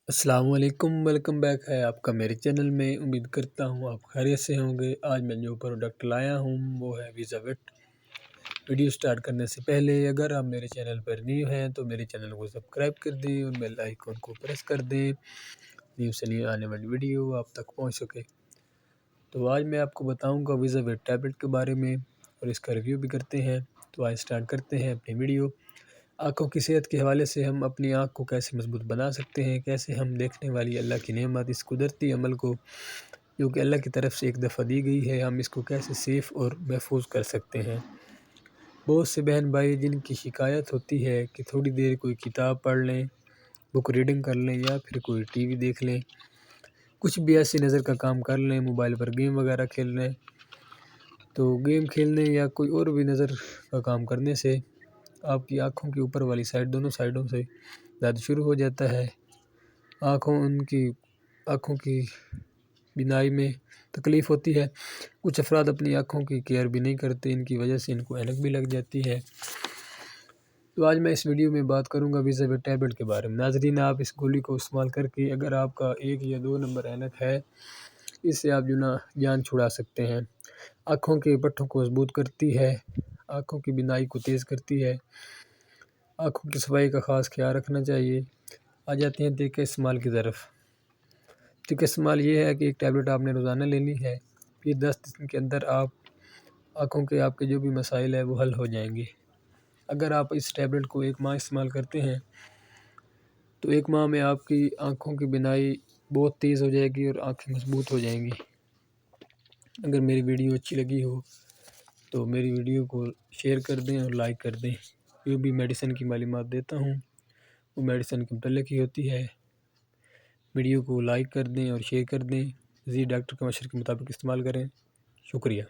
السلام علیکم، welcome back ہے آپ کا میرے چینل میں۔ امید کرتا ہوں آپ خیریت سے ہوں گے۔ آج میں جو پروڈکٹ لایا ہوں وہ ہے ویزا ویٹ۔ ویڈیو سٹارٹ کرنے سے پہلے اگر آپ میرے چینل پر نیو ہیں تو میرے چینل کو سبسکرائب کر دیں اور بیل آئیکن کو پریس کر دیں، نیو سے نیو آنے والی ویڈیو آپ تک پہنچ سکے۔ تو آج میں آپ کو بتاؤں گا ویزا ویٹ ٹیبلٹ کے بارے میں اور اس کا ریویو بھی کرتے ہیں۔ تو آج سٹارٹ کرتے ہیں اپنی ویڈیو۔ آنکھوں کی صحت کے حوالے سے ہم اپنی آنکھ کو کیسے مضبوط بنا سکتے ہیں، کیسے ہم دیکھنے والی اللہ کی نعمت، اس قدرتی عمل کو جو کہ اللہ کی طرف سے ایک دفعہ دی گئی ہے، ہم اس کو کیسے سیف اور محفوظ کر سکتے ہیں۔ بہت سے بہن بھائی جن کی شکایت ہوتی ہے کہ تھوڑی دیر کوئی کتاب پڑھ لیں، بک ریڈنگ کر لیں یا پھر کوئی ٹی وی دیکھ لیں، کچھ بھی ایسی نظر کا کام کر لیں، موبائل پر گیم وغیرہ کھیل لیں، تو گیم کھیلنے یا کوئی اور بھی نظر کا کام کرنے سے آپ کی آنکھوں کی اوپر والی سائڈ دونوں سائڈوں سے درد شروع ہو جاتا ہے۔ آنکھوں کی بینائی میں تکلیف ہوتی ہے۔ کچھ افراد اپنی آنکھوں کی کیئر بھی نہیں کرتے، ان کی وجہ سے ان کو اینک بھی لگ جاتی ہے۔ تو آج میں اس ویڈیو میں بات کروں گا ویزا ویٹ ٹیبلٹ کے بارے میں۔ ناظرین، آپ اس گولی کو استعمال کر کے اگر آپ کا 1 یا 2 نمبر اینک ہے، اس سے آپ جان چھڑا سکتے ہیں۔ آنکھوں کے پٹھوں کو مضبوط کرتی ہے، آنکھوں کی بینائی کو تیز کرتی ہے، آنکھوں کی صفائی کا خاص خیال رکھنا چاہیے۔ آ جاتے ہیں طریقہ استعمال کی طرف۔ طریقہ استعمال یہ ہے کہ ایک ٹیبلٹ آپ نے روزانہ لینی ہے، پھر 10 دن کے اندر آنکھوں کے آپ کے جو بھی مسائل ہیں وہ حل ہو جائیں گے۔ اگر آپ اس ٹیبلٹ کو 1 ماہ استعمال کرتے ہیں تو 1 ماہ میں آپ کی آنکھوں کی بینائی بہت تیز ہو جائے گی اور آنکھیں مضبوط ہو جائیں گی۔ اگر میری ویڈیو اچھی لگی ہو تو میری ویڈیو کو شیئر کر دیں اور لائک کر دیں۔ جو بھی میڈیسن کی معلومات دیتا ہوں وہ میڈیسن کے متعلق ہی ہوتی ہے۔ ویڈیو کو لائک کر دیں اور شیئر کر دیں۔ مزید ڈاکٹر کے مشورے کے مطابق استعمال کریں۔ شکریہ۔